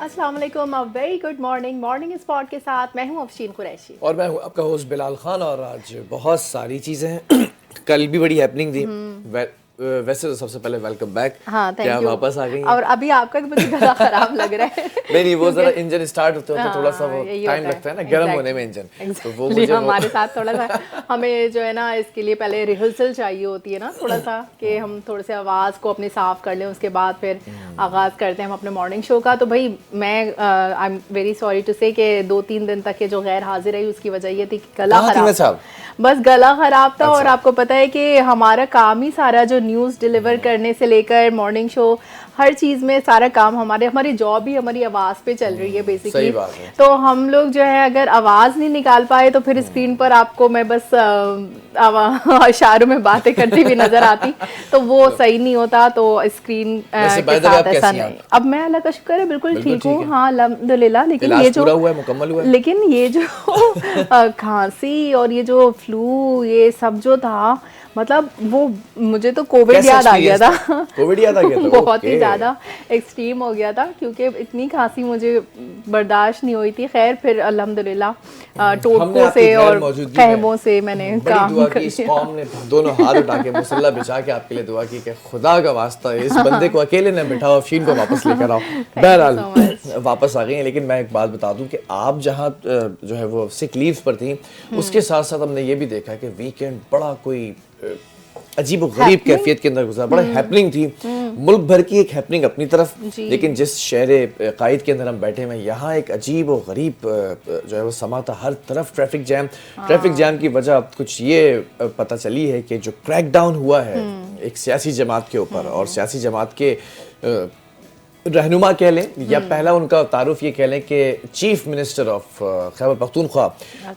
अस्सलाम वालेकुम, a very good morning. Morning spot के साथ मैं हूँ अफशीन कुरैशी। और मैं हूँ आपका होस्ट बिलाल खान। और आज बहुत सारी चीज़ें हैं कल भी बड़ी हैपनिंग थी। वैसे तो सबसे पहले वेलकम बैक। हाँ, क्या थैंक यू। वापस आ गई हैं? और अभी आपका मुझे गला खराब लग रहा है नहीं वो जरा क्योंकि इंजन स्टार्ट होते होते थोड़ा सा वो यही टाइम होता लगता है ना गर्म होने में इंजन। तो वो Exactly, मुझे हमारे साथ थोड़ा सा हमें जो है ना इसके लिए पहले रिहर्सल चाहिए होती है ना, थोड़ा सा कि हम थोड़े से आवाज़ को अपनी साफ कर लें, उसके बाद फिर आगाज़ करते हैं हम अपने मॉर्निंग शो का। तो भाई मैं I am very sorry to say कि 2-3 दिन तक के जो गैर हाजिर रही उसकी वजह ये थी कि गला कहाँ थी खराब मैं था। साहब? बस गला खराब था। और अच्छा। आपको पता है कि हमारा काम ही सारा जो न्यूज़ डिलीवर करने से लेकर मॉर्निंग शो हर चीज़ में सारा काम हमारी जॉब ही हमारी आवाज़ पे चल रही है बेसिकली। सही बात है। तो हम लोग जो है अगर आवाज़ नहीं निकाल पाए तो फिर स्क्रीन पर आपको मैं बस इशारों में बातें करती हुई नजर आती, तो वो सही नहीं होता। तो स्क्रीन वैसे के by the way, साथ आप ऐसा कैसी हैं नहीं। अब मैं अल्लाह का शुक्र है बिल्कुल बिल्कुल ठीक ठीक हूँ, है। हाँ अल्हम्दुलिल्लाह। लेकिन इलाज ये जो पूरा हुआ है, मुकम्मल हुआ है? लेकिन ये जो खांसी और ये जो फ्लू ये सब जो था, मतलब वो मुझे तो कोविड कैसा याद आ गया था। एक्सपीरियंस था? कोविड याद आ गया था? बहुत ही ओके। ज़्यादा एक्सट्रीम हो गया था क्योंकि इतनी खांसी मुझे बर्दाश्त नहीं हुई थी। खैर फिर अल्हम्दुलिल्लाह हमने टोटकों आपकी से गैर और मौजूदगी में कहवों से मैंने बड़ी काम दुआ कर की। इस लिया। कौम ने दोनों हाथ उठा के मुसल्ला बिछा के आपके लिए दुआ की कि खुदा का वास्ता इस बंदे को अकेले न बिठाओ, अफशीन को वापस लेकर आओ। बहरहाल so much। वापस आ गई हैं। लेकिन मैं एक बात बता दूं कि आप जहां जो है वो सिक लीव पर थी, उसके साथ साथ हमने ये भी देखा कि वीकेंड बड़ा कोई अजीब व गरीब Happening? कैफियत के अंदर गुजरा। बड़ा हैपनिंग थी। मुल्क भर की एक हैपनिंग अपनी तरफ, जी। लेकिन जिस शहर कायद के अंदर हम बैठे हैं यहाँ एक अजीब व गरीब जो है वो समा था। हर तरफ ट्रैफिक जैम। ट्रैफिक जैम की वजह अब कुछ ये पता चली है कि जो क्रैकडाउन हुआ है एक सियासी जमात के ऊपर, और सियासी जमात के रहनुमा कह लें या पहला उनका तारुफ ये कह लें कि chief minister of Khyber Pakhtunkhwa,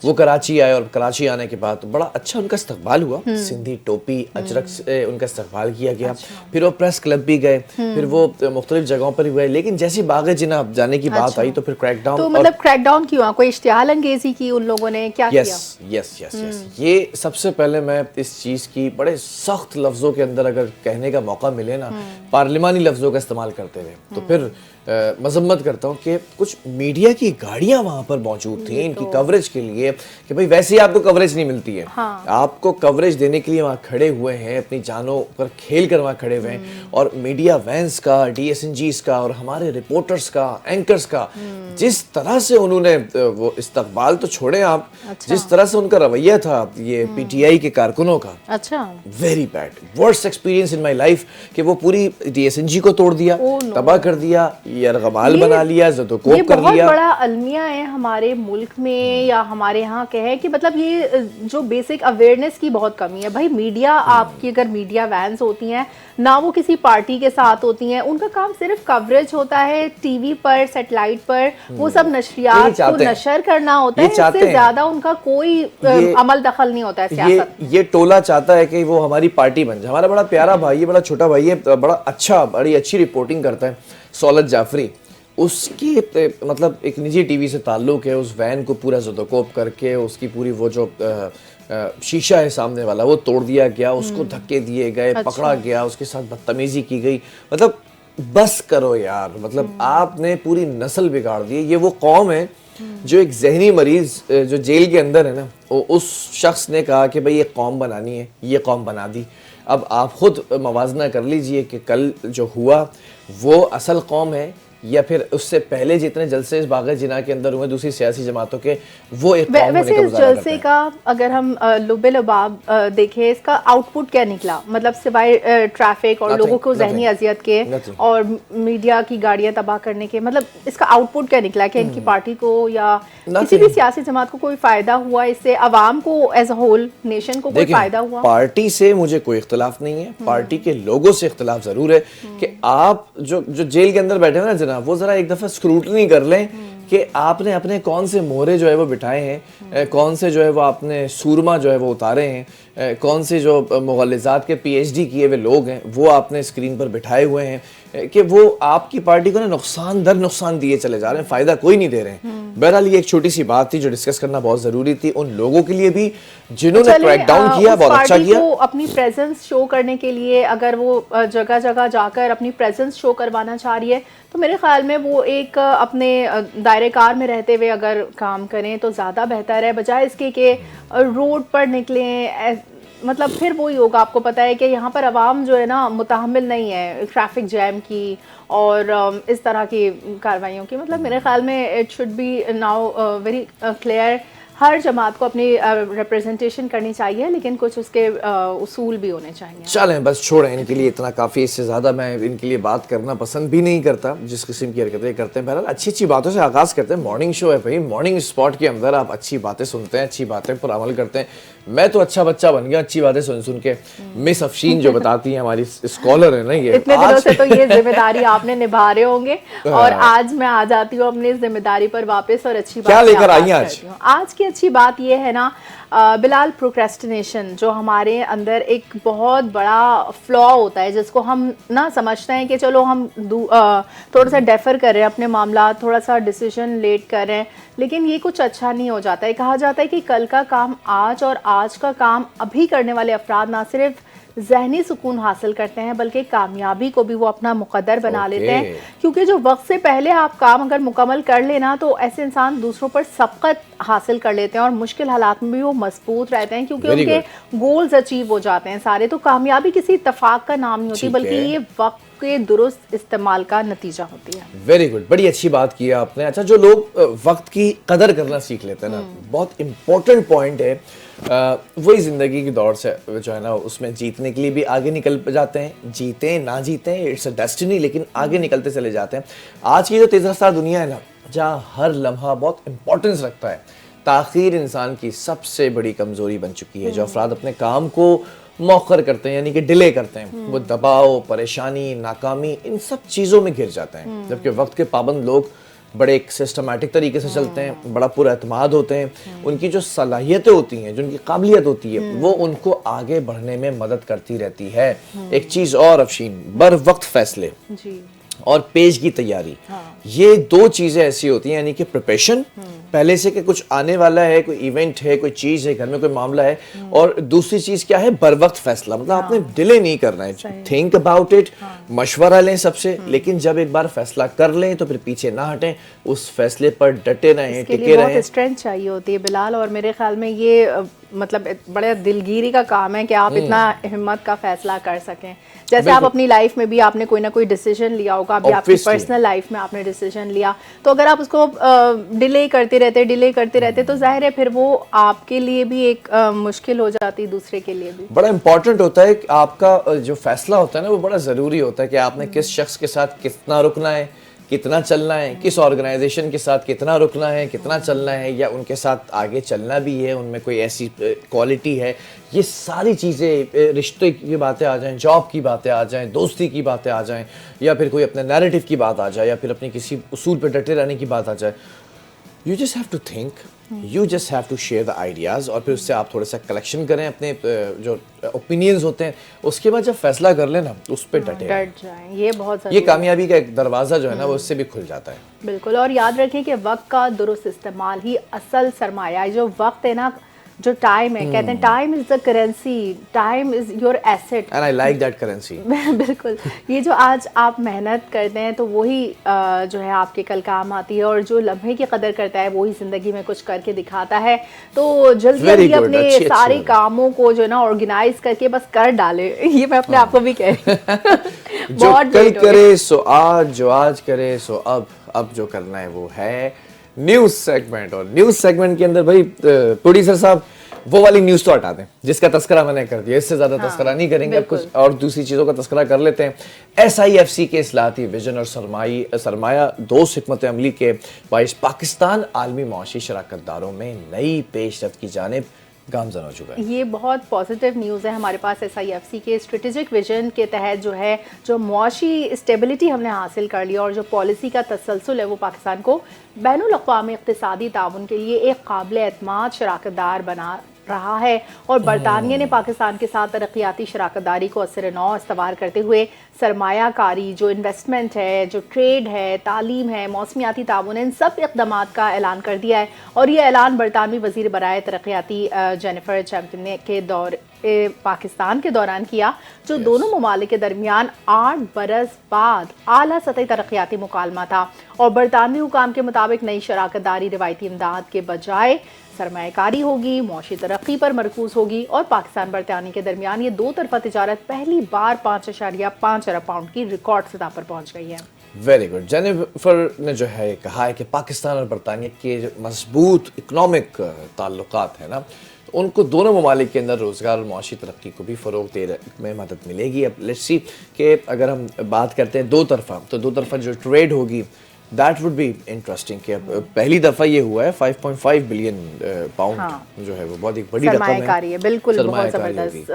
वो कराची आए और कराची आने के बाद बड़ा अच्छा उनका इस्तकबाल हुआ। सिंधी टोपी अजरक से उनका इस्तकबाल किया गया। फिर वो प्रेस क्लब भी गए, फिर वो मुख्तलिफ जगहों पर भी गए। लेकिन जैसी बाग़े जिन्ना जाने की बात आई तो फिर क्रैकडाउन। तो मतलब क्रैकडाउन क्यों हुआ? कोई इश्तिहाल अंगेजी की उन लोगों ने, क्या किया? यस ये सबसे पहले मैं इस चीज़ की बड़े सख्त लफ्ज़ों के अंदर अगर कहने का मौका मिले ना, पार्लिमानी लफ्ज़ों का इस्तेमाल करते हुए, तो फिर मजम्मत करता हूँ कि कुछ मीडिया की गाड़ियां वहां पर मौजूद थी इनकी कवरेज के लिए, कि भाई वैसे ही आपको कवरेज नहीं मिलती है। हाँ। आपको कवरेज देने के लिए वहां खड़े हुए हैं, अपनी जानों पर खेल कर वहां खड़े हुए हैं। और मीडिया वैन्स का, DSNGs का और हमारे रिपोर्टर्स का, एंकर्स का जिस तरह से उन्होंने वो इस्तकबाल तो छोड़े आप, जिस तरह से उनका रवैया था ये PTI के कारकुनों का, अच्छा, very bad, worst experience in my life. कि वो पूरी DSNG को तोड़ दिया, तबाह कर दिया, यरगमाल बना लिया, ज़दोकोप कर लिया। बहुत बड़ा अलमिया है हमारे मुल्क में या हमारे यहाँ कहे कि मतलब ये जो बेसिक अवेयरनेस की बहुत कमी है। भाई मीडिया, आपकी अगर मीडिया वैन्स होती हैं ना, वो किसी पार्टी के साथ होती हैं, उनका काम सिर्फ कवरेज होता है टीवी पर, सैटेलाइट पर, वो सब नशरियात को नशर करना होता है। इससे ज्यादा उनका कोई अमल दखल नहीं होता है सियासत। ये टोला चाहता है कि वो हमारी पार्टी बन जाए। हमारा बड़ा प्यारा भाई है, बड़ा छोटा भाई है, बड़ी अच्छी रिपोर्टिंग करता है, सौलत जाफरी। उसकी मतलब एक निजी टीवी से ताल्लुक है। उस वैन को पूरा ज़दोकोप करके उसकी पूरी वो जो शीशा है सामने वाला वो तोड़ दिया गया, उसको धक्के दिए गए, पकड़ा गया, उसके साथ बदतमीजी की गई। मतलब बस करो यार, मतलब आपने पूरी नस्ल बिगाड़ दी। ये वो कौम है जो एक जहनी मरीज जो जेल के अंदर है ना, उस शख्स ने कहा कि भाई ये कौम बनानी है, ये कौम बना दी। अब आप खुद मवाजना कर लीजिए कि कल जो हुआ वो असल कौम है या फिर उससे पहले जितने जलसे इस बाग़े जिना के अंदर हुए दूसरी सियासी जमातों के, वो एक कौम होने का वैसे इस जलसे का अगर हम लुबे लबाब देखें, इसका आउटपुट क्या निकला? मतलब सिवाय ट्रैफिक और लोगों को जहनी अजियत के और मीडिया की गाड़ियां तबाह करने के, मतलब इसका आउटपुट क्या निकला? कि इनकी पार्टी को या किसी भी सियासी जमात को कोई फायदा हुआ इससे? अवाम को एज अ होल, नेशन को कोई फायदा हुआ? पार्टी से मुझे कोई इख्तिलाफ नहीं है, पार्टी के लोगों से इख्तिलाफ जरूर है कि आप जो जेल के अंदर बैठे हो ना जनाब, वो जरा एक दफा स्क्रूटनी कर लें कि आपने अपने कौन से मोहरे जो है वो बिठाए हैं, कौन से जो है वो आपने सूरमा जो है वो उतारे हैं, कौन से जो मुग़ल्लिज़ात के PhD किए हुए लोग हैं वो आपने स्क्रीन पर बिठाए हुए हैं कि वो आपकी पार्टी को ना नुकसान दर नुकसान दिए चले जा रहे हैं, फ़ायदा कोई नहीं दे रहे हैं। बहरहाल ये एक छोटी सी बात थी जो डिस्कस करना बहुत ज़रूरी थी उन लोगों के लिए भी जिन्होंने क्रैक डाउन किया, बहुत अच्छा किया। अपनी प्रेजेंस शो करने के लिए अगर वो जगह जगह जाकर अपनी प्रेजेंस शो करवाना चाह रही है तो मेरे ख्याल में वो एक अपने दायरे कार में रहते हुए अगर काम करें तो ज़्यादा बेहतर है, बजाय इसके कि रोड पर निकलें। मतलब फिर वही होगा, आपको पता है कि यहाँ पर आवाम जो है ना मुतहम्मिल नहीं है ट्रैफिक जैम की और इस तरह की कार्रवाइयों की। मतलब मेरे ख्याल में it should be now very clear, हर जमात को अपनी रिप्रेजेंटेशन करनी चाहिए, लेकिन कुछ उसके उसूल भी होने चाहिए। चलें बस छोड़ें, इनके लिए इतना काफ़ी, इससे ज़्यादा मैं इनके लिए बात करना पसंद भी नहीं करता जिस किस्म की हरकतें करते हैं। बहरहाल अच्छी अच्छी बातों से आगाज़ करते हैं। मॉर्निंग शो है भाई, मॉर्निंग स्पॉट के अंदर आप अच्छी बातें सुनते हैं, अच्छी बातें पर अमल करते हैं। मैं तो अच्छा बच्चा बन गया अच्छी बातें सुन सुन के। मिस अफशीन जो बताती हैं, हमारी स्कॉलर है ना, ये इतने दिनों से तो ये जिम्मेदारी आपने निभा रहे होंगे और आज मैं आ जाती हूँ अपनी इस जिम्मेदारी पर वापस और अच्छी बात क्या लेकर आई आज? आज की अच्छी बात ये है ना बिलाल, प्रोक्रेस्टिनेशन जो हमारे अंदर एक बहुत बड़ा फ्लॉ होता है, जिसको हम ना समझते हैं कि चलो हम थोड़ा सा डेफर कर रहे हैं अपने मामला, थोड़ा सा डिसीजन लेट कर रहे हैं, लेकिन ये कुछ अच्छा नहीं हो जाता है। कहा जाता है कि कल का काम आज और आज का काम अभी करने वाले अफराद ना सिर्फ ज़हनी सुकून हासिल करते हैं बल्कि कामयाबी को भी वो अपना मुकद्दर बना लेते हैं, क्योंकि जो वक्त से पहले आप काम अगर मुकम्मल कर लेना तो ऐसे इंसान दूसरों पर सबकत हासिल कर लेते हैं और मुश्किल हालात में भी वो मजबूत रहते हैं, क्योंकि उनके गोल्स अचीव हो जाते हैं सारे। तो कामयाबी किसी इत्तेफाक का नाम नहीं होती, बल्कि ये वक्त के दुरुस्त इस्तेमाल का नतीजा होती है। वेरी गुड, बड़ी अच्छी बात की आपने। अच्छा, जो लोग वक्त की कदर करना सीख लेते हैं ना, बहुत इंपॉर्टेंट पॉइंट है, वही ज़िंदगी की दौड़ से जो है ना उसमें जीतने के लिए भी आगे निकल जाते हैं। जीते ना जीते इट्स अ डेस्टिनी, लेकिन आगे निकलते चले जाते हैं। आज की जो तेज़ रफ्तार दुनिया है ना, जहाँ हर लम्हा बहुत इंपॉर्टेंस रखता है, ताख़ीर इंसान की सबसे बड़ी कमज़ोरी बन चुकी है। जो अफराद अपने काम को मौखर करते हैं, यानी कि डिले करते हैं, वो दबाव, परेशानी, नाकामी, इन सब चीज़ों में घिर जाते हैं। जबकि वक्त के पाबंद लोग बड़े एक सिस्टमैटिक तरीके से चलते हैं, बड़ा पुरअतमाद होते हैं, उनकी जो सलाहियतें होती हैं, जो उनकी काबिलियत होती है, वो उनको आगे बढ़ने में मदद करती रहती है। एक चीज़ और अफशीन, बर वक्त फैसले जी और पेश की तैयारी, ये दो चीजें ऐसी होती हैं, यानी कि प्रिपरेशन पहले से कि कुछ आने वाला है, कोई इवेंट है, कोई चीज है, घर में कोई मामला है, और दूसरी चीज क्या है, बर वक्त फैसला। मतलब आपने डिले नहीं करना है, थिंक अबाउट इट, मशवरा लें सबसे, लेकिन जब एक बार फैसला कर लें तो फिर पीछे ना हटें, उस फैसले पर डटे रहें, टिके रहें। बहुत स्ट्रेंथ चाहिए होती है बिलाल, और मेरे ख्याल में ये मतलब बड़ा दिलगिरी का काम है कि आप इतना हिम्मत का फैसला कर सकें। जैसे आप अपनी लाइफ में भी आपने कोई ना कोई डिसीजन लिया होगा, अभी आपकी पर्सनल लाइफ में आपने डिसीजन लिया, तो अगर आप उसको डिले करते रहते तो जाहिर है फिर वो आपके लिए भी एक मुश्किल हो जाती, दूसरे के लिए भी। बड़ा इंपॉर्टेंट होता है कि आपका जो फैसला होता है ना, वो बड़ा ज़रूरी होता है कि आपने किस शख्स के साथ कितना रुकना है, कितना चलना है, किस ऑर्गेनाइजेशन के साथ कितना रुकना है, कितना चलना है, या उनके साथ आगे चलना भी है, उनमें कोई ऐसी क्वालिटी है। ये सारी चीज़ें, रिश्ते की बातें आ जाएं, जॉब की बातें आ जाएं, दोस्ती की बातें आ जाएं, या फिर कोई अपने नैरेटिव की बात आ जाए, या फिर अपनी किसी उसूल पर डटे रहने की बात आ जाए, you just have to think, you just have to share the ideas, और फिर उससे आप थोड़ा सा कलेक्शन करें अपने जो ओपिनियंस होते हैं, उसके बाद जब फैसला कर लेना उस पर डट जाएं। ये बहुत ये कामयाबी का एक दरवाज़ा जो है ना, वो उससे भी खुल जाता है। बिल्कुल, और याद रखें कि वक्त का दुरुस्त इस्तेमाल ही असल सरमाया है। जो वक्त है ना, जो टाइम है, कहते हैं time is the currency, time is your asset, and I like that currency. बिल्कुल, ये जो आज आप मेहनत करते हैं तो वही जो है आपके कल काम आती है, और जो लम्हे की कदर करता है वही जिंदगी में कुछ करके दिखाता है। तो जल्दी अपने सारे कामों को जो है ना ऑर्गेनाइज करके बस कर डाले, ये मैं अपने आप को भी कह रही हूँ। जो कल करे सो आज, जो आज करे सो अब जो करना है वो है न्यूज सेगमेंट। और न्यूज सेगमेंट के अंदर भाई प्रोड्यूसर साहब वो वाली न्यूज तो हटा दें जिसका तस्करा मैंने कर दिया, इससे ज्यादा तस्करा नहीं करेंगे। अब कुछ और दूसरी चीजों का तस्करा कर लेते हैं। SIFC के इस्लाहती विजन और सरमाया दोस्त हिकमत अमली के बाइस पाकिस्तान आलमी मुआशी शराकतदारों में नई पेशरफ्त की जानिब गामजन हो चुका है। ये बहुत पॉजिटिव न्यूज़ है हमारे पास। SIFC के स्ट्रेटेजिक विजन के तहत जो है, जो मुआशी स्टेबिलिटी हमने हासिल कर लिया और जो पॉलिसी का तसलसल है, वो पाकिस्तान को बैनुल अक़वामी इक़्तिसादी ताउन के लिए एक काबिल एतमाद शराकतदार बना रहा है और बरतानिया ने पाकिस्तान के साथ तरक्याती शराकतदारी को असर नौ इस्तवार करते हुए सरमायाकारी, जो इन्वेस्टमेंट है, जो ट्रेड है, तालीम है, मौसमियाती ताउन, इन सब इक़दाम का ऐलान कर दिया है। और ये ऐलान बरतानवी वज़ीर बराए तरक्याती जेनिफर चैम्पियन के पाकिस्तान के दौरान किया, जो दोनों ममालिक के दरमियान 8 बरस बाद आला सतही तरक्याती मुकालमा था। और बरतानवी हुकाम के मुताबिक नई शराकतदारी रिवायती इमदाद के बजाय सरमायाकारी होगी, मौशी तरक्की पर मरकूज होगी और पाकिस्तान बरतानिया के दरमियान ये दो तरफा तिजारत पहली बार 5.5 अरब पाउंड की रिकॉर्ड सतह पर पहुंच गई है। Very good. जेनिफर ने जो है कहा है कि पाकिस्तान और बरतानिया के जो मजबूत इकनॉमिक ताल्लुकात है ना, तो उनको दोनों ममालिक के अंदर रोज़गार और माशी तरक्की को भी फ़रोग़ देने में मदद मिलेगी। अब लेट्स सी कि अगर हम बात करते हैं दो तरफा, तो दो तरफा जो ट्रेड होगी दैट वुड बी इंटरेस्टिंग कि अब पहली दफ़ा ये हुआ है 5.5 बिलियन पाउंड जो है वो बहुत एक बड़ी रकम है। बिल्कुल बहुत ज़बरदस्त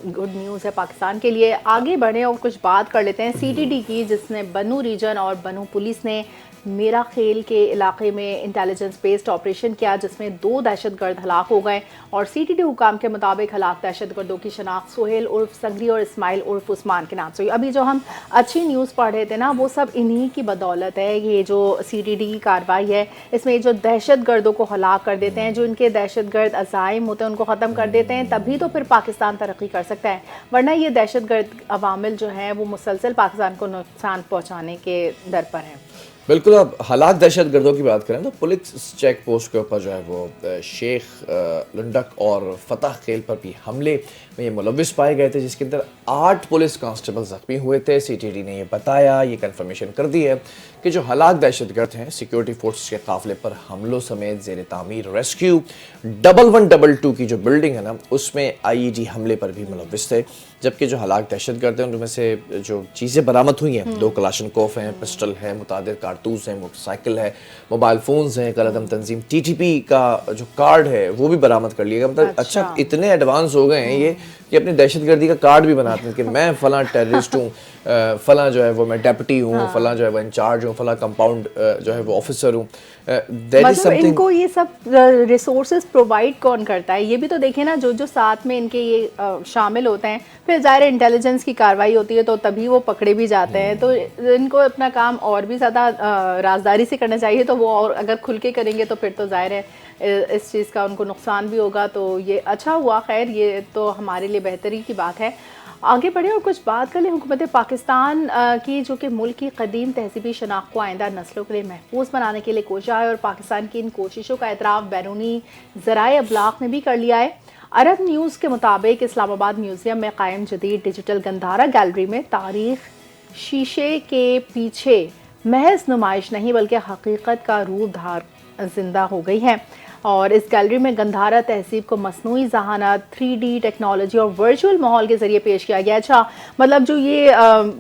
गुड न्यूज़ है पाकिस्तान के लिए। आगे बढ़े और कुछ बात कर लेते हैं सीटीडी की, जिसने बनू रीजन और बनू पुलिस ने मेरा खेल के इलाके में इंटेलिजेंस बेस्ड ऑपरेशन किया, जिसमें 2 दहशतगर्द हलाक हो गए। और सीटीडी हुकाम के मुताबिक हलाक दहशतगर्दों की शनाख्त सोहेल उर्फ संगरी और इस्माइल उर्फ उस्मान के नाम से हुई। अभी जो हम अच्छी न्यूज़ पढ़ रहे थे ना, वो सब इन्हीं की बदौलत है। ये जो सीटीडी की कार्रवाई है, इसमें जो दहशतगर्दों को हलाक कर देते हैं, जो इनके दहशतगर्द अज़ाइम होते हैं उनको ख़त्म कर देते हैं, तभी तो फिर पाकिस्तान तरक्की कर सकता है। वरना ये दहशतगर्द अवामिल जो हैं वो मुसलसल पाकिस्तान को नुकसान पहुँचाने के दर पर हैं। बिल्कुल। अब हलाक दहशत गर्दों की बात करें तो पुलिस चेक पोस्ट के ऊपर जो है वो शेख लंडक और फतह खेल पर भी हमले में ये मुलविस पाए गए थे, जिसके अंदर 8 पुलिस कांस्टेबल जख्मी हुए थे। सीटीडी ने ये बताया, ये कंफर्मेशन कर दी है कि जो हलाक दहशतगर्द हैं सिक्योरिटी फोर्सेस के काफिले पर हमलों समेत ज़ेर तामीर रेस्क्यू 1122 की जो बिल्डिंग है ना, उसमें IED हमले पर भी मुलविस थे। जबकि जो हलाक दहशतगर्द हैं उनमें से जो चीज़ें बरामद हुई हैं, 2 कलाशनकोफ हैं, पिस्टल है, मुतादिर कारतूस हैं, मोटरसाइकिल है, मोबाइल फ़ोन्स हैं, कलअदम तंजीम TTP का जो कार्ड है वो भी बरामद कर लिया गया। मतलब अच्छा इतने एडवांस हो गए हैं ये कि अपनी दहशतगर्दी का कार्ड भी बनाते हैं कि मैं फ़लाँ टेररिस्ट हूँ, फ़लाँ जो है वो मैं डेप्यूटी हूँ, फ़लाँ जो है वो इंचार्ज हूँ, फ़लाँ कंपाउंड जो है वो ऑफिसर हूँ। मतलब इनको ये सब रिसोर्सेज प्रोवाइड कौन करता है, ये भी तो देखें ना। जो साथ में इनके ये शामिल होते हैं, फिर ज़ाहिर इंटेलिजेंस की कार्रवाई होती है तो तभी वो पकड़े भी जाते हैं। तो इनको अपना काम और भी ज़्यादा राजदारी से करना चाहिए। तो वो और अगर खुल के करेंगे तो फिर तो ज़ाहिर है इस चीज़ का उनको नुकसान भी होगा। तो ये अच्छा हुआ, खैर ये तो हमारे लिए बेहतरी की बात है। आगे बढ़े और कुछ बात कर लें हुकूमत पाकिस्तान की, जो कि मुल्क की कदीम तहजीबी शनाख्त को आइंदा नस्लों के लिए महफूज बनाने के लिए कोशिश है। और पाकिस्तान की इन कोशिशों का एतराफ़ बैरूनी ज़राए अबलाग ने भी कर लिया है। अरब न्यूज़ के मुताबिक इस्लामाबाद म्यूज़ियम में कायम जदीद डिजिटल गंधारा गैलरी में तारीख शीशे के पीछे महज नुमाइश नहीं बल्कि हकीकत का रूप धार जिंदा हो गई है। और इस गैलरी में गंधारा तहजीब को मसनूई ज़हानत, 3D टेक्नोलॉजी और वर्चुअल माहौल के ज़रिए पेश किया गया। अच्छा, मतलब जो ये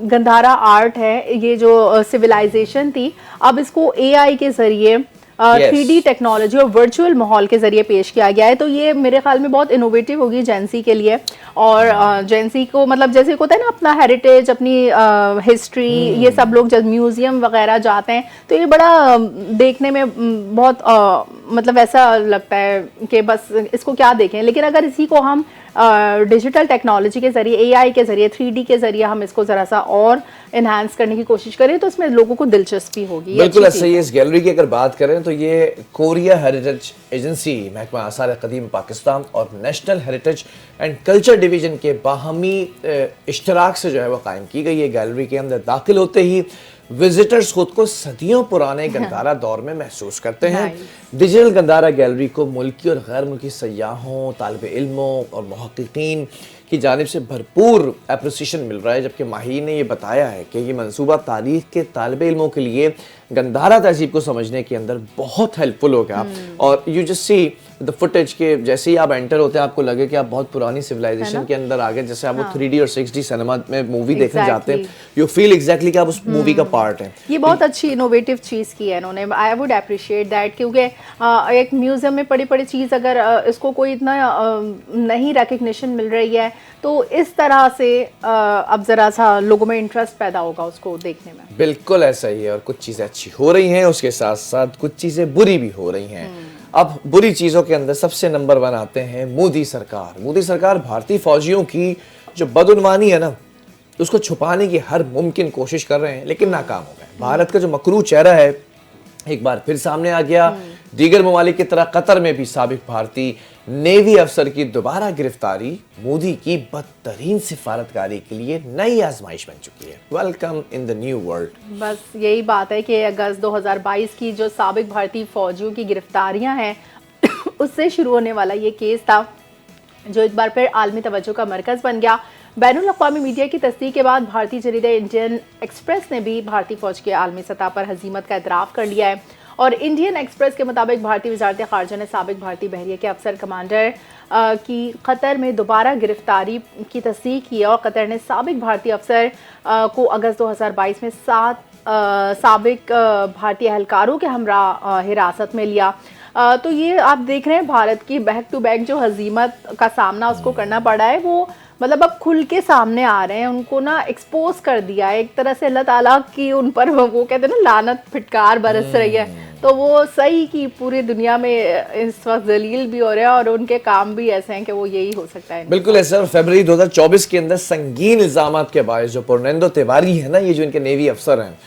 गंधारा आर्ट है, ये जो सिविलाइजेशन थी, अब इसको AI के ज़रिए 3D टेक्नोलॉजी और वर्चुअल माहौल के ज़रिए पेश किया गया है। तो ये मेरे ख्याल में बहुत इनोवेटिव होगी जेंसी के लिए। और जेंसी को मतलब जैसे होता है ना अपना हेरिटेज, अपनी हिस्ट्री, ये सब लोग जब म्यूज़ियम वगैरह जाते हैं तो ये बड़ा देखने में बहुत मतलब ऐसा लगता है कि बस इसको क्या देखें। लेकिन अगर इसी को हम डिजिटल टेक्नोलॉजी के ज़रिए, AI के ज़रिए, 3D के ज़रिए हम इसको ज़रा सा और इन्हांस करने की कोशिश करें तो इसमें लोगों को दिलचस्पी होगी। बिल्कुल ऐसा ही। इस गैलरी की अगर बात करें तो ये कोरिया हेरिटेज एजेंसी, महकमा आसार कदीम पाकिस्तान और national heritage and culture division के बाहमी इश्तराक से जो है वो कायम की गई है। गैलरी के अंदर दाखिल होते ही विजिटर्स खुद को सदियों पुराने गंधारा दौर में महसूस करते हैं। डिजिटल गंधारा गैलरी को मुल्की और गैर मुल्की सयाहों, तालिब इल्मों और मुहक्किकीन की जानिब से भरपूर एप्रिसिएशन मिल रहा है। जबकि माहिरीन ने यह बताया है कि ये मंसूबा तारीख के तालिब इल्मों के लिए गंधारा तहजीब को समझने के अंदर बहुत हेल्पफुल होगा। और you just see the footage के जैसे ही आप एंटर होते हैं आपको लगे कि आप बहुत पुरानी सिविलाइजेशन के अंदर आ गए। जैसे आप वो 3D और 6D सिनेमा में मूवी देखने जाते हैं, यू फील एग्जैक्टली कि आप उस मूवी का पार्ट हैं। ये बहुत अच्छी इनोवेटिव चीज़ की है इन्होंने। आई वुड अप्रिशिएट दैट, क्योंकि एक म्यूज़ियम में पड़ी पड़ी चीज़ अगर इसको कोई इतना नहीं रिकग्निशन मिल रही है तो इस तरह से अब ज़रा सा लोगों में इंटरेस्ट पैदा होगा उसको देखने में। बिल्कुल ऐसा ही है। और कुछ चीज़ें अच्छी हो रही हैं, उसके साथ साथ कुछ चीज़ें बुरी भी हो रही हैं। अब बुरी चीज़ों के अंदर सबसे नंबर 1 आते हैं मोदी सरकार। मोदी सरकार भारतीय फौजियों की जो बदउनवानी है ना, उसको छुपाने की हर मुमकिन कोशिश कर रहे हैं, लेकिन नाकाम हो गए। भारत का जो मकरू चेहरा है एक बार फिर सामने आ गया। दीगर ममालिक की तरह कतर में भी साबिक भारतीय नेवी अफसर की दोबारा गिरफ्तारी मोदी की बदतरीन सिफारतकारी के लिए नई आजमाइश बन चुकी है। Welcome in the new world. बस यही बात है कि अगस्त 2022 की जो साबिक भारतीय फौजियों की गिरफ्तारियां हैं उससे शुरू होने वाला ये केस था जो एक बार फिर आलमी तवज्जो का मरकज बन गया। बैनुल अक़वामी मीडिया की तस्दीक के बाद भारतीय जरीदा इंडियन एक्सप्रेस ने भी भारतीय फौज के आलमी सतह पर हजीमत का एतराफ़ कर लिया है और इंडियन एक्सप्रेस के मुताबिक भारतीय वज़ारत ख़ारजा ने साबिक भारतीय बहरिया के अफसर कमांडर की कतर में दोबारा गिरफ्तारी की तस्दीक की है और कतर ने साबिक भारतीय अफसर को अगस्त 2022 में 7 साबिक भारतीय एहलकारों के हमरा हिरासत में लिया। तो ये आप देख रहे हैं भारत की बैक टू बैक जो हजीमत का सामना उसको करना पड़ा है, वो मतलब अब खुल के सामने आ रहे हैं, उनको ना एक्सपोज कर दिया है एक तरह से। अल्लाह ताला की उन पर वो कहते हैं ना लानत फिटकार बरस रही है, तो वो सही की पूरी दुनिया में इस वक्त जलील भी हो रहे हैं और उनके काम भी ऐसे हैं कि वो यही हो सकता है। बिल्कुल ऐसा। और फरवरी 2024 के अंदर संगीन इल्जामात के बायस जो पुरनेंदो तिवारी है ना, ये जो इनके नेवी अफसर हैं,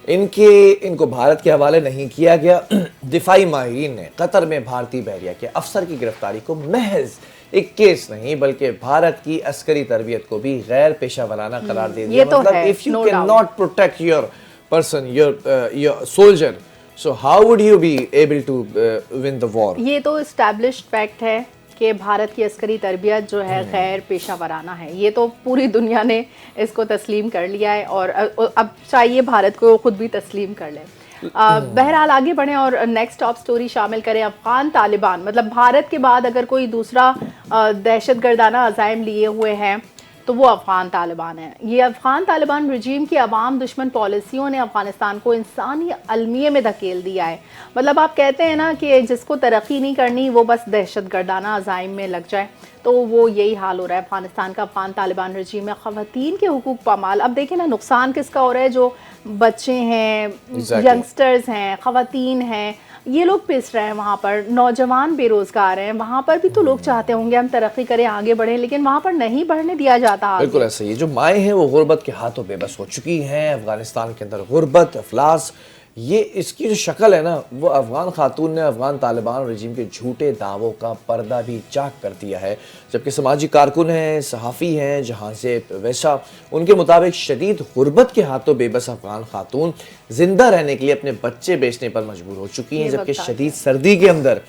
इनको भारत के हवाले नहीं किया गया। दिफाई माहिरीन ने कतर में भारतीय बहरिया के अफसर की गिरफ्तारी को महज एक केस नहीं बल्कि भारत की अस्करी तरबियत को भी गैर पेशा वराना करार दे दिया। मतलब if you can not protect your person, your soldier, so how would you be able to win the war. ये तो एस्टैब्लिश्ड फैक्ट है कि भारत की अस्करी तरबियत जो है गैर पेशा वराना है। ये तो पूरी दुनिया ने इसको तस्लीम कर लिया है और अब चाहिए भारत को खुद भी तस्लीम कर ले। बहरहाल आगे बढ़ें और नेक्स्ट टॉप स्टोरी शामिल करें अफगान तालिबान। मतलब भारत के बाद अगर कोई दूसरा दहशतगर्दाना अज़ाइम लिए हुए हैं तो वो अफगान तालिबान है। ये अफगान तालिबान रजीम की अवाम दुश्मन पॉलिसियों ने अफगानिस्तान को इंसानी अलमिये में धकेल दिया है। मतलब आप कहते हैं ना कि जिसको तरक्की नहीं करनी वो बस दहशतगर्दाना अज़ाइम में लग जाए, तो वो यही हाल हो रहा है अफगानिस्तान का। अफगान तालिबान रजीम में ख़वातीन के हुकूक पामाल। अब देखें ना नुकसान किसका हो रहा है, जो बच्चे हैं, यंगस्टर्स हैं, ख़वातीन हैं, ये लोग पिस रहे हैं। वहाँ पर नौजवान बेरोजगार हैं, वहाँ पर भी तो लोग चाहते होंगे हम तरक्की करें, आगे बढ़ें, लेकिन वहाँ पर नहीं बढ़ने दिया जाता। बिल्कुल ऐसा ही। जो माएँ हैं वो गुर्बत के हाथों बेबस हो चुकी हैं। अफगानिस्तान के अंदर गुर्बत, अफलास, ये इसकी जो शक्ल है ना, वो अफगान खातून ने अफगान तालिबान रजीम के झूठे दावों का पर्दा भी चाक कर दिया है। जबकि समाजी कारकुन हैं, सहाफ़ी हैं, जहाँ से वैसा उनके मुताबिक शदीद गुर्बत के हाथों बेबस अफगान खातून जिंदा रहने के लिए अपने बच्चे बेचने पर मजबूर हो चुकी हैं। जबकि शदीद सर्दी के अंदर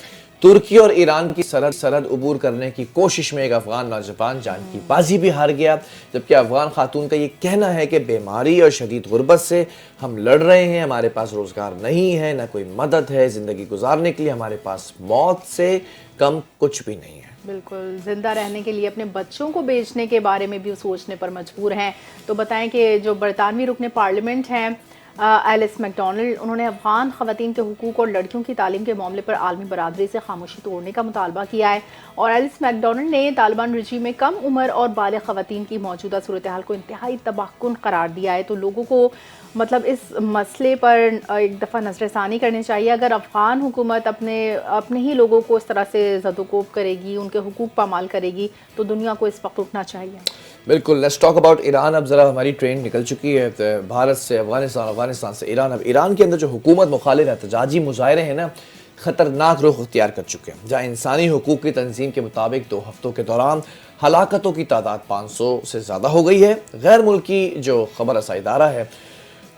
तुर्की और ईरान की सरहद अबूर करने की कोशिश में एक अफगान नौजवान जान की बाजी भी हार गया। जबकि अफगान खातून का ये कहना है कि बीमारी और शदीद गुर्बत से हम लड़ रहे हैं, हमारे पास रोजगार नहीं है, ना कोई मदद है, जिंदगी गुजारने के लिए हमारे पास मौत से कम कुछ भी नहीं है। बिल्कुल, जिंदा रहने के लिए अपने बच्चों को बेचने के बारे में भी सोचने पर मजबूर हैं। तो बताएं कि जो बरतानवी रुकने पार्लियामेंट हैं एलिस मैकडोनल्ड, उन्होंने अफगान ख़वातीन के हुकूक और लड़कियों की तालीम के मामले पर आलमी बरादरी से खामोशी तोड़ने का मुतालबा किया है। और एलिस मैकडोनल्ड ने तालिबान रजीम में कम उम्र और बालिग़ ख़वातीन की मौजूदा सूरत हाल को इंतहाई तबाहकुन करार दिया है। तो लोगों को मतलब इस मसले पर एक दफ़ा नज़रसानी करनी चाहिए। अगर अफ़गान हुकूमत अपने ही लोगों को इस तरह से ज़दोकोब करेगी, उनके हुकूक पामाल करेगी, तो दुनिया को इस वक्त उठना चाहिए। बिल्कुल। Let's talk about Iran. अब ज़रा हमारी ट्रेन निकल चुकी है भारत से अफगानिस्तान, अफगानिस्तान से ईरान। अब ईरान के अंदर जो हुकूमत मुखालिफ एहतजाजी मुजाहरे हैं ना, ख़तरनाक रुख अख्तियार कर चुके हैं। जहाँ इंसानी हुकूक की तंजीम के मुताबिक 2 हफ्तों के दौरान हलाकतों की तादाद 500 से ज़्यादा हो गई है। गैर मुल्की जो खबर रसाई इदारा है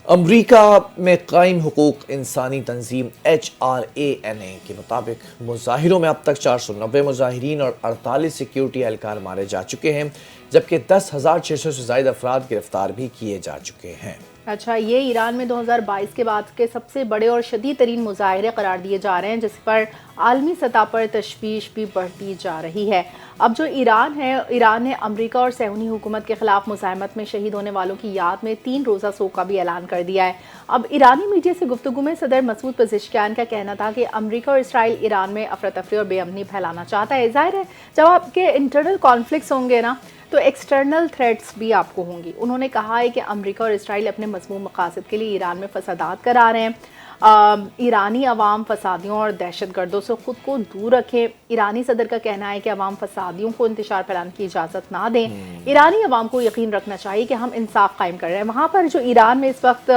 अमरीका में कायम हुकूक इंसानी तंजीम HRANA के मुताबिक मुजाहिरों में अब तक 490 मुजाहिरीन और 48 सिक्योरिटी एहलकार मारे जा चुके हैं, जबकि 10,600 से ज़ायद अफराद गिरफ्तार भी किए जा चुके हैं। अच्छा, ये ईरान में 2022 के बाद के सबसे बड़े और शदीद तरीन मुजाहरे करार दिए जा रहे हैं, जिस पर आलमी सतह पर तशवीश भी बढ़ती जा रही है। अब जो ईरान है, ईरान ने अमेरिका और सहूनी हुकूमत के खिलाफ मुज़ाहमत में शहीद होने वालों की याद में 3 रोज़ा शोक का भी ऐलान कर दिया है। अब ईरानी मीडिया से गुफ्तगू में सदर मसूद पज़ेश्कियान का कहना था कि अमेरिका और इसराइल ईरान में अफरा तफरी और बेअमनी फैलाना चाहता है। ज़ाहिर है जब आपके इंटरनल कॉन्फ्लिक्ट्स होंगे ना, तो एक्सटर्नल थ्रेट्स भी आपको होंगी। उन्होंने कहा है कि अमेरिका और इसराइल अपने मज़मूम मकासद के लिए ईरान में फसादात करा रहे हैं। ईरानी अवाम फसादियों और दहशतगर्दों से ख़ुद को दूर रखें। ईरानी सदर का कहना है कि अवाम फसादियों को इंतशार फैलाने की इजाज़त ना दें। ईरानी अवाम को यकीन रखना चाहिए कि हम इंसाफ कायम कर रहे हैं। वहाँ पर जो ईरान में इस वक्त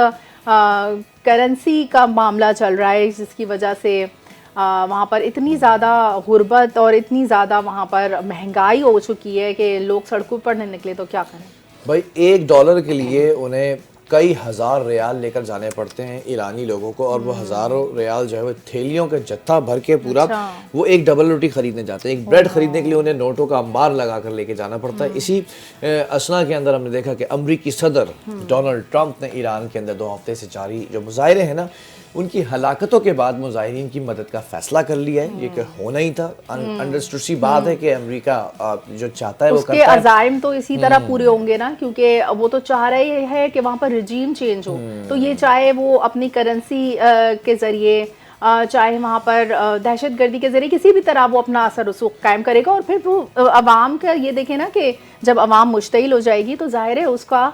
करेंसी का मामला चल रहा है, जिसकी वजह से वहाँ पर इतनी ज़्यादा गुर्बत और इतनी ज़्यादा वहाँ पर महंगाई हो चुकी है कि लोग सड़कों पर नहीं निकले तो क्या करें। भाई $1 के लिए उन्हें कई हज़ार रियाल लेकर जाने पड़ते हैं ईरानी लोगों को, और वो हज़ारों रियाल जो है वो थैलियों के जत्था भर के पूरा वो एक डबल रोटी खरीदने जाते हैं। एक ब्रेड खरीदने के लिए उन्हें नोटों का अंबार लगा कर लेके जाना पड़ता है। इसी असना के अंदर हमने देखा कि अमरीकी सदर डोनाल्ड ट्रंप ने ईरान के अंदर 2 हफ्ते से जारी जो मुजाहरे हैं ना, उनकी हलाकतों के बाद मुजाहिरीन की मदद का फैसला कर लिया है। ये होना ही था। अंडरस्टूड सी बात है कि अमेरिका जो चाहता है वो उसके करता है। अज़ाइम तो इसी तरह पूरे होंगे ना, क्योंकि वो तो चाह रहे हैं कि वहाँ पर रिजीम चेंज हो। तो ये चाहे वो अपनी करेंसी के ज़रिए, चाहे वहाँ पर दहशतगर्दी के ज़रिए, किसी भी तरह वो अपना असर रसूख कायम करेगा। और फिर वो अवाम का ये देखें ना कि जब अवाम मुश्तइल हो जाएगी तो ज़ाहिर है उसका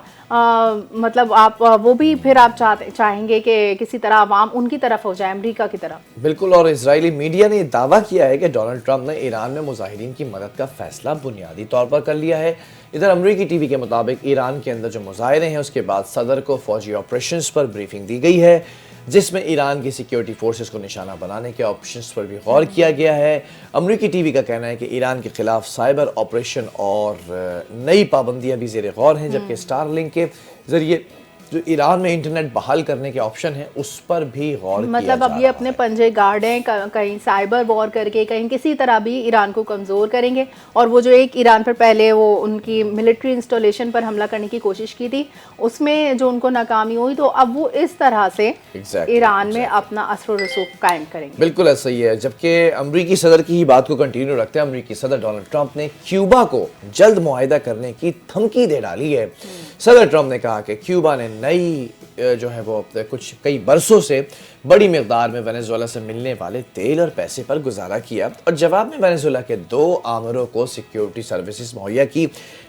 मतलब आप वो भी फिर आप चाहेंगे कि किसी तरह अवाम उनकी तरफ हो जाए, अमेरिका की तरफ। बिल्कुल। और इजरायली मीडिया ने दावा किया है कि डोनाल्ड ट्रंप ने ईरान में मुजाहिरीन की मदद का फैसला बुनियादी तौर पर कर लिया है। इधर अमरीकी टीवी के मुताबिक ईरान के अंदर जो मुजाहिरे हैं उसके बाद सदर को फौजी ऑपरेशंस पर ब्रीफिंग दी गई है, जिसमें ईरान की सिक्योरिटी फोर्सेस को निशाना बनाने के ऑप्शंस पर भी गौर किया गया है। अमरीकी टीवी का कहना है कि ईरान के खिलाफ साइबर ऑपरेशन और नई पाबंदियां भी ज़ेर गौर हैं, जबकि स्टारलिंक के जरिए जो ईरान में इंटरनेट बहाल करने के ऑप्शन है उस पर भी गौर मतलब किया जा अब ये अपने रहा है। पंजे गार्ड हैं, कहीं साइबर वॉर करके कहीं किसी तरह भी ईरान को कमज़ोर करेंगे। और वो जो एक ईरान पर पहले वो उनकी मिलिट्री इंस्टॉलेशन पर हमला करने की कोशिश की थी, उसमें जो उनको नाकामी हुई, तो अब वो इस तरह से ईरान में अपना असर रसूख कायम करेंगे। बिल्कुल ऐसा ही है। जबकि अमरीकी सदर की ही बात को कंटिन्यू रखते हैं, अमरीकी सदर डोनाल्ड ट्रंप ने क्यूबा को जल्द मुआहिदा करने की धमकी दे डाली है। सदर ट्रंप ने कहा कि क्यूबा ने नई जो है वो कई बरसों से बड़ी मिकदार में वेनेजुएला से मिलने वाले तेल और पैसे पर गुजारा किया, और जवाब में वेनेजुएला के 2 आमरों को सिक्योरिटी सर्विसेज मुहैया की।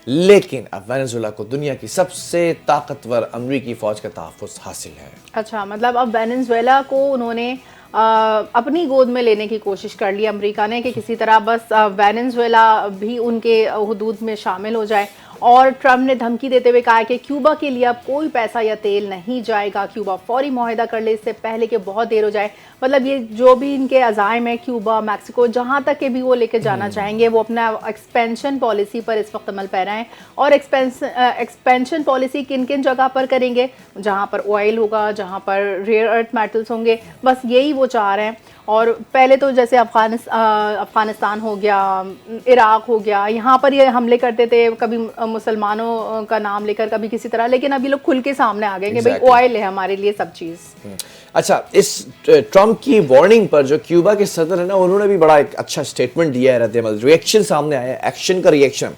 लेकिन अब वेनेजुएला को दुनिया की सबसे ताकतवर अमरीकी फौज का तहफ़्फ़ुज़ हासिल है। अच्छा, मतलब अब वेनेजुएला को उन्होंने अपनी गोद में लेने की कोशिश कर ली अमेरिका ने, कि किसी तरह बस वेनेजुएला भी उनके हुदूद में शामिल हो जाए। और ट्रंप ने धमकी देते हुए कहा है कि क्यूबा के लिए अब कोई पैसा या तेल नहीं जाएगा, क्यूबा फौरी मुआहिदा कर ले इससे पहले कि बहुत देर हो जाए। मतलब ये जो भी इनके अज़ाइम है, क्यूबा, मैक्सिको, जहाँ तक के भी वो लेके जाना चाहेंगे, वो अपना एक्सपेंशन पॉलिसी पर इस वक्त अमल पैरा है। और एक्सपेंशन पॉलिसी किन किन जगह पर करेंगे? जहाँ पर ऑयल होगा, जहाँ पर रेयर अर्थ मेटल्स होंगे, बस यही वो चाह रहे हैं। और पहले तो जैसे अफ़गानिस्तान हो गया, इराक हो गया, यहाँ पर ये हमले करते थे, कभी मुसलमानों का नाम लेकर, कभी किसी तरह, लेकिन अभी लोग खुल के सामने आ गए कि भाई ऑयल है हमारे लिए सब चीज़। अच्छा, इस ट्रंप की वार्निंग पर जो क्यूबा के सदर है ना, उन्होंने भी बड़ा एक अच्छा स्टेटमेंट दिया है, रद्द-ए-अमल, रिएक्शन सामने आया है, एक्शन का रिएक्शन।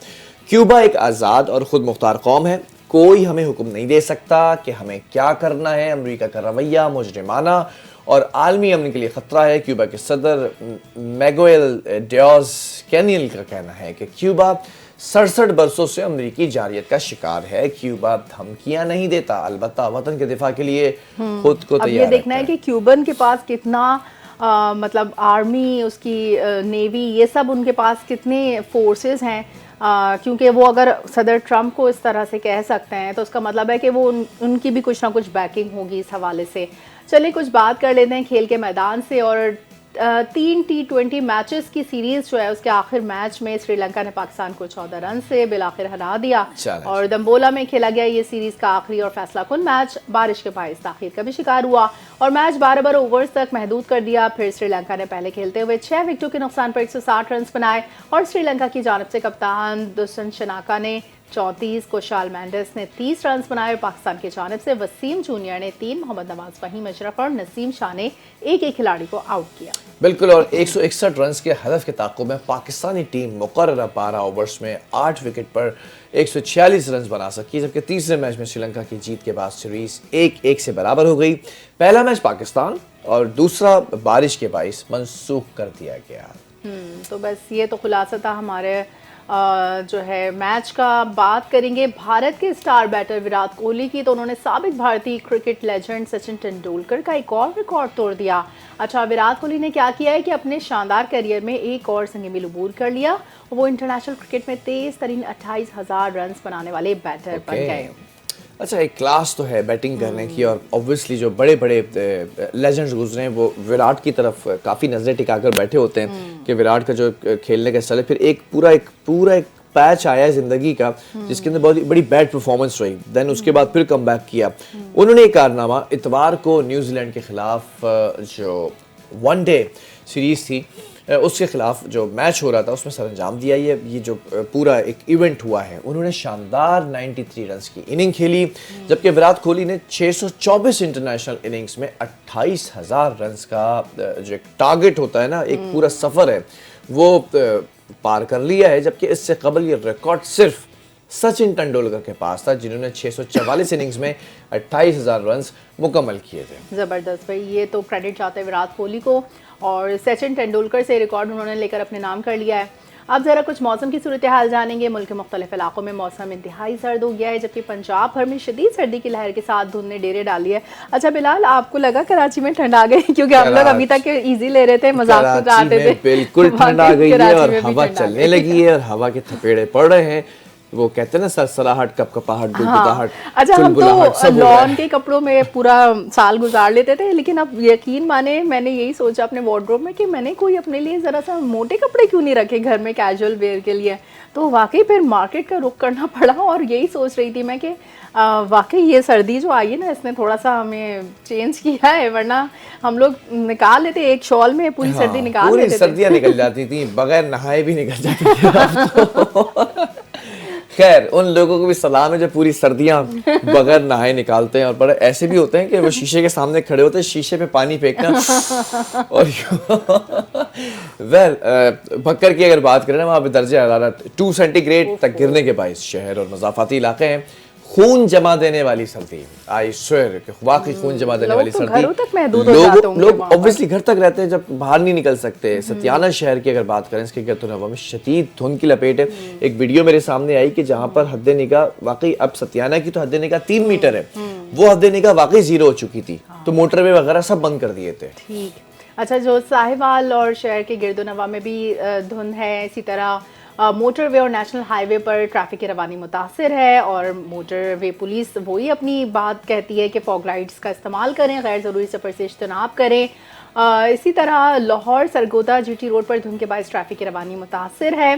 क्यूबा एक आज़ाद और खुद मुख्तार कौम है, कोई हमें हुक्म नहीं दे सकता कि हमें क्या करना है। अमेरिका का रवैया मुजरिमाना और आलमी अमन के लिए खतरा है। क्यूबा के सदर मैगुएल डियाज कैनियल का कहना है कि क्यूबा 67 बरसों से अमेरिकी जारियत का शिकार है। क्यूबा धमकियां नहीं देता, अलबत्ता वतन के दिफा के लिए खुद को तैयार। अब ये देखना है कि क्यूबन के पास कितना मतलब आर्मी, उसकी नेवी, ये सब उनके पास कितने फोर्सेस हैं। क्योंकि वो अगर सदर ट्रंप को इस तरह से कह सकते हैं तो उसका मतलब है कि वो उनकी भी कुछ ना कुछ बैकिंग होगी इस हवाले से। चलिए कुछ बात कर लेते हैं खेल के मैदान से। और 3 T20 मैचेस की सीरीज जो है उसके आखिर मैच में श्रीलंका ने पाकिस्तान को 14 रन से बिलाखिर हरा दिया। और दम्बोला में खेला गया ये सीरीज का आखिरी और फैसला कुन मैच बारिश के बायस ताखीर का भी शिकार हुआ और मैच 12 ओवर्स तक महदूद कर दिया। फिर श्रीलंका ने पहले खेलते हुए 6 विकेटों के नुकसान पर 160 रन बनाए और श्रीलंका की जानिब से कप्तान दुष्यंत शनाका ने 34, कुशाल मेंडिस ने 30 रन बनाए। पाकिस्तान की जानिब से वसीम जूनियर ने 3, मोहम्मद नवाज, फहीम अशरफ और नसीम शाह ने एक खिलाड़ी को आउट किया। बिल्कुल। और 161 रन के हदफ के ताक़ुब में पाकिस्तानी टीम मुकर्ररा 12 ओवर्स में 8 विकेट पर 146 रन बना सकी, जबकि तीसरे मैच में श्रीलंका की जीत के बाद सीरीज 1-1 से बराबर हो गई। पहला मैच पाकिस्तान और दूसरा बारिश के बायस मनसूख कर दिया गया। तो बस ये तो खुलासा था हमारे जो है मैच का बात करेंगे भारत के स्टार बैटर विराट कोहली की, तो उन्होंने साबिक भारतीय क्रिकेट लेजेंड सचिन तेंदुलकर का एक और रिकॉर्ड तोड़ दिया। अच्छा, विराट कोहली ने क्या किया है कि अपने शानदार करियर में एक और संग मिल अबूर कर लिया। वो इंटरनेशनल क्रिकेट में तेज तरीन 28,000 रन बनाने वाले बैटर बन गए। अच्छा, एक क्लास तो है बैटिंग करने की, और ऑब्वियसली जो बड़े बड़े लेजेंड्स गुजरे हैं वो विराट की तरफ काफ़ी नज़रें टिकाकर बैठे होते हैं कि विराट का जो खेलने का स्टाइल है। फिर एक पूरा एक पैच आया है जिंदगी का जिसके अंदर बहुत बड़ी बैड परफॉर्मेंस रही, देन उसके बाद फिर कम बैक किया। उन्होंने एक कारनामा इतवार को न्यूजीलैंड के खिलाफ जो वनडे सीरीज थी उसके खिलाफ जो मैच हो रहा था उसमें सरंजाम दिया। ये जो पूरा एक इवेंट हुआ है, उन्होंने शानदार 93 रन्स की इनिंग खेली, जबकि विराट कोहली ने 624 इंटरनेशनल इनिंग्स में 28,000 रन्स का जो एक टारगेट होता है ना, एक पूरा सफ़र है, वो पार कर लिया है। जबकि इससे कबल ये रिकॉर्ड सिर्फ सचिन तेंदुलकर के पास था, जिन्होंने 644 इनिंग्स में 28,000 रन्स मुकम्मल किए थे। ज़बरदस्त भाई, ये तो क्रेडिट जाता है विराट कोहली को, और सचिन तेंदुलकर से रिकॉर्ड उन्होंने लेकर अपने नाम कर लिया है। अब ज़रा कुछ मौसम की सूरत हाल जानेंगे। मुल्क के मुख्तलिफ इलाकों में मौसम इंतहाई सर्द हो गया है, जबकि पंजाब भर में शदीद सर्दी की लहर के साथ धुंध ने डेरे डाली है। अच्छा बिलाल, आपको लगा कराची में ठंड आ गई? क्योंकि हम लोग अभी तक इजी ले रहे थे, मजाक उड़ाते थे। बिल्कुल ठंड आ गई है और हवा चलने लगी है और हवा के थपेड़े पड़ रहे हैं। वो कहते हैं ना, सरसराहट, कपकपाहट, गुदगुदाहट। अच्छा, हम तो लॉन के कपड़ों में पूरा साल गुजार लेते थे, लेकिन अब यकीन माने मैंने यही सोचा अपने वार्डरोब में कि मैंने कोई अपने लिए जरा सा मोटे कपड़े क्यों नहीं रखे घर में कैजुअल वेयर के लिए। तो वाकई फिर मार्केट का रुख करना पड़ा, और यही सोच रही थी मैं कि वाकई ये सर्दी जो आई है ना, इसने थोड़ा सा हमें चेंज किया है, वरना हम लोग निकाल लेते एक शॉल में पूरी सर्दी निकाल लेते थे। पूरी सर्दियां निकल जाती थी, बगैर नहाए भी निकल जाती थी। खैर, उन लोगों को भी सलाम है जो पूरी सर्दियां बगैर नहाए निकालते हैं, और बड़े ऐसे भी होते हैं कि वो शीशे के सामने खड़े होते हैं, शीशे पे पानी फेंकना। और भक्कर की अगर बात करें ना, वहाँ पे दर्जे हरारत 2 सेंटीग्रेड तक गिरने के बायस शहर और मज़ाफ़ाती इलाके हैं। खून जमा देने वाली सर्दी, आई स्वेयर कि वाकई खून जमा देने वाली सर्दी। लोग ऑब्वियसली घर तक रहते हैं, जब बाहर नहीं निकल सकते। सतियाना शहर की अगर बात करें, इसके गिरद हवा में शदीद धुंध की लपेट है। एक वीडियो मेरे सामने आई कि जहाँ पर हद निगाह, वाकई अब सतियाना की तो हद निगाह 3 मीटर है, वो हद निगाह वाकई 0 हो चुकी थी, तो मोटरवे वगैरह सब बंद कर दिए थे। ठीक। अच्छा, जो साहिवाल और शहर के गिरदोनवा में भी धुंध है, इसी तरह मोटरवे और नेशनल हाईवे पर ट्रैफिक की रवानी मुतासिर है, और मोटरवे पुलिस वही अपनी बात कहती है कि फॉग लाइट्स का इस्तेमाल करें, गैर ज़रूरी सफ़र से इज्तनाब करें। इसी तरह लाहौर सरगोदा GT रोड पर धुंध के बायस ट्रैफिक की रवानी मुतासिर है।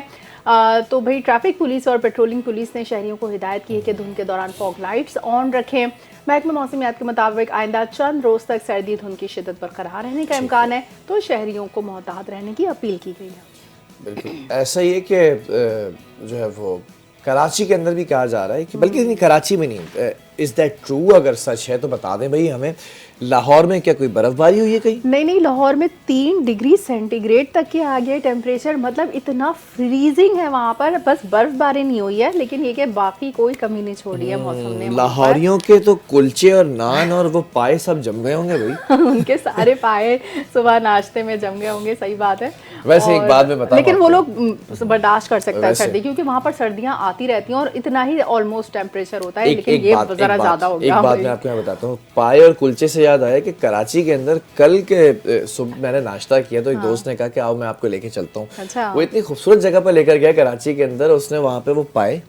तो भाई ट्रैफिक पुलिस और पेट्रोलिंग पुलिस ने शहरियों को हिदायत की है कि धुंध के दौरान फॉग लाइट्स ऑन रखें। महकमा मौसमियात के मुताबिक आइंदा चंद रोज़ तक सर्दी धुंध की शिद्दत बरकरार रहने का इम्कान है, तो शहरियों को मोहतात रहने की अपील की गई है। बिल्कुल ऐसा ही है कि जो है वो कराची के अंदर भी कहा जा रहा है कि, बल्कि नहीं, कराची में नहीं, इज़ दैट ट्रू? अगर सच है तो बता दें भाई हमें। लाहौर में क्या कोई बर्फबारी हुई है कहीं? नहीं, लाहौर में 3 डिग्री सेंटीग्रेड तक के आ गया टेम्परेचर, मतलब इतना फ्रीजिंग है वहाँ पर। बस बर्फबारी नहीं हुई है, लेकिन ये कि बाकी कोई कमी नहीं छोड़ी है मौसम ने। लाहौरियों के तो कुलचे और नान और वो पाए सब जम गए होंगे भाई। उनके सारे पाए सुबह नाश्ते में जम गए होंगे, सही बात है। वैसे एक बात मैं बताऊं, लेकिन वो लोग बर्दाश्त कर सकता है सर्दी, क्योंकि वहाँ पर सर्दियाँ आती रहती हैं और इतना ही ऑलमोस्ट टेम्परेचर होता है, लेकिन ये जरा ज्यादा हो गया। एक बात मैं आपको यहाँ बताता हूँ, पाए और कुलचे से याद आया कि कराची के अंदर कल के सुबह मैंने नाश्ता किया, तो एक दोस्त ने कहा कि आओ मैं आपको लेके चलता हूँ। अच्छा। वो इतनी खूबसूरत जगह पर लेकर गया कराची के अंदर, उसने वहाँ पे वो पाए,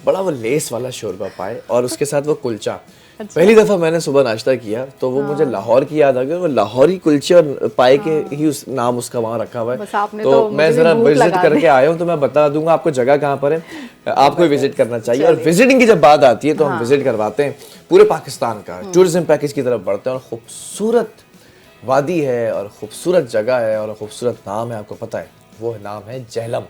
बड़ा वो लेस वाला शोरबा पाए, और उसके साथ वो कुलचा। अच्छा। पहली दफा मैंने सुबह नाश्ता किया तो वो मुझे लाहौर की याद आ गई। वो लाहौरी कुलचे और पाए के ही उस नाम उसका वहाँ रखा हुआ है। तो मैं जरा विजिट करके आया हूँ, तो मैं बता दूंगा आपको जगह कहाँ पर है, आपको विजिट करना चाहिए। और विजिटिंग की जब बात आती है तो हम विजिट करवाते हैं पूरे पाकिस्तान का, टूरिज्म पैकेज की तरफ बढ़ते हैं, और खूबसूरत वादी है और खूबसूरत जगह है और खूबसूरत नाम है, आपको पता है वो नाम है जेहलम।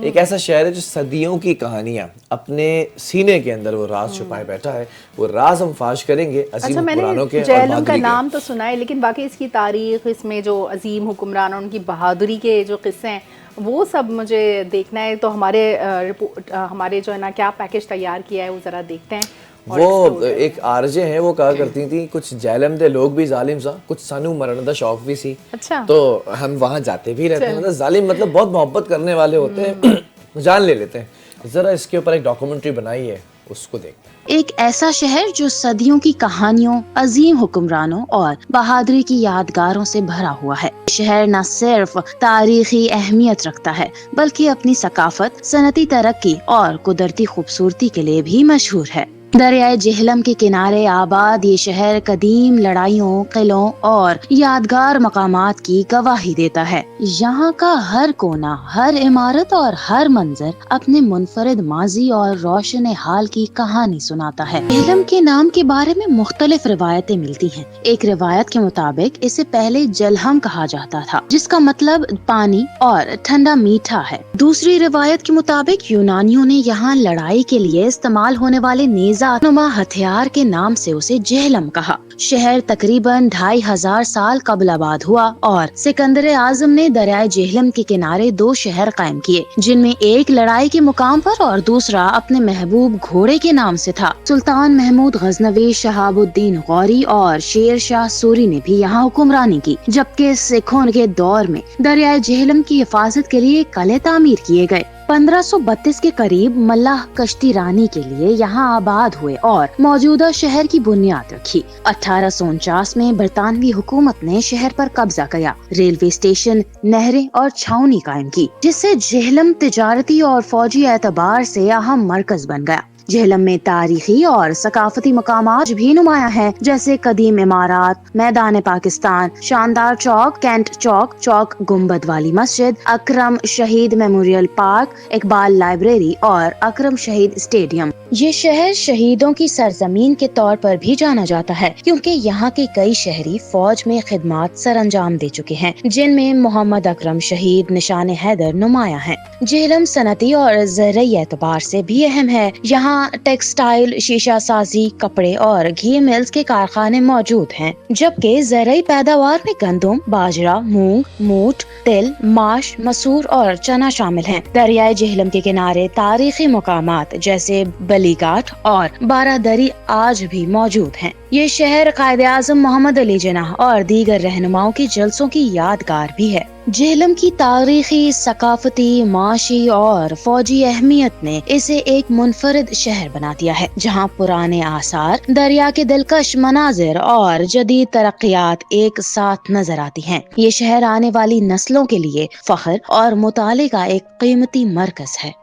एक ऐसा शहर है जो सदियों की कहानियां अपने सीने के अंदर वो राज छुपाए बैठा है। वो राज हम फाश करेंगे अजीम हुक्मरानों के। जेहलम का नाम तो सुना है, लेकिन बाकी इसकी तारीख, इसमें जो अजीम हुक्मरान और उनकी बहादुरी के जो किस्से हैं वो सब मुझे देखना है। तो हमारे जो है ना क्या पैकेज तैयार किया है वो ज़रा देखते हैं। वो एक आरजे हैं, वो कहा करती थी कुछ जेलम दे लोग भी जालिम सा, कुछ सानू मरण दा शौक भी सी। अच्छा। तो हम वहाँ जाते भी रहते हैं। मतलब जालिम मतलब बहुत मोहब्बत करने वाले होते हैं, जान ले लेते हैं। जरा इसके ऊपर एक डॉक्यूमेंट्री बनाई है, उसको देखते हैं। एक ऐसा शहर जो सदियों की कहानियों, अजीम हुक्मरानों और बहादुरी की यादगारों से भरा हुआ है। शहर न सिर्फ तारीखी अहमियत रखता है बल्कि अपनी सकाफत, सनती तरक्की और कुदरती खूबसूरती के लिए भी मशहूर है। दरियाए जेहलम के किनारे आबाद ये शहर कदीम लड़ाइयों, किलों और यादगार मकामात की गवाही देता है। यहाँ का हर कोना, हर इमारत और हर मंजर अपने मुनफरिद माजी और रोशन हाल की कहानी सुनाता है। जेहलम के नाम के बारे में मुख्तलिफ रिवायतें मिलती हैं। एक रिवायत के मुताबिक इसे पहले जलहम कहा जाता था, जिसका मतलब पानी और ठंडा मीठा है। दूसरी रिवायत के मुताबिक यूनानियों ने यहाँ लड़ाई के लिए इस्तेमाल होने वाले नुमा हथियार के नाम से उसे जेहलम कहा। शहर तकरीबन 2500 साल कबल आबाद हुआ और सिकंदर आजम ने दरियाए जेहलम के किनारे 2 शहर कायम किए, जिनमें एक लड़ाई के मुकाम पर और दूसरा अपने महबूब घोड़े के नाम से था। सुल्तान महमूद गजनवी, शहाबुद्दीन गौरी और शेर शाह सूरी ने भी यहाँ हुक्मरानी की, जबकि सिखों के दौर में दरियाए जेहलम की हिफाजत के लिए किले तामीर किए गए। 1532 के करीब मल्लाह कश्ती रानी के लिए यहाँ आबाद हुए और मौजूदा शहर की बुनियाद रखी। 1849 में बरतानवी हुकूमत ने शहर पर कब्जा किया, रेलवे स्टेशन, नहरें और छावनी कायम की, जिससे जेहलम तिजारती और फौजी एतबार से अहम मरकज बन गया। जेहलम में तारीखी और सकाफती मकामात भी नुमाया है, जैसे कदीम इमारत, मैदान पाकिस्तान, शानदार चौक, कैंट चौक, चौक गुम्बद वाली मस्जिद, अकरम शहीद मेमोरियल पार्क, इकबाल लाइब्रेरी और अकरम शहीद स्टेडियम। ये शहर शहीदों की सरजमीन के तौर पर भी जाना जाता है, क्योंकि यहाँ के कई शहरी फौज में खिदमत सरअंजाम दे चुके हैं, जिनमें मोहम्मद अकरम शहीद, निशान हैदर नुमाया है। जेहलम सनती और ज़राई एतबार से भी अहम है। यहाँ टेक्सटाइल, शीशा साजी, कपड़े और घी मिल्स के कारखाने मौजूद हैं, जबकि ज़राई पैदावार में गंदम, बाजरा, मूंग, मोट, तिल, माश, मसूर और चना शामिल हैं। दरियाए जेहलम के किनारे तारीखी मुकामात जैसे बलीघाट और बारादरी आज भी मौजूद हैं। ये शहर कायदे आज़म मोहम्मद अली जिन्नाह और दीगर रहनुमाओं के जलसों की यादगार भी है। जेहलम की तारीखी, सकाफती, माशी और फौजी अहमियत ने इसे एक मुनफरिद शहर बना दिया है, जहाँ पुराने आसार, दरिया के दिलकश मनाजिर और जदीद तरक्कियात एक साथ नजर आती हैं। ये शहर आने वाली नस्लों के लिए फख्र और मुताले का एक कीमती मरकज है।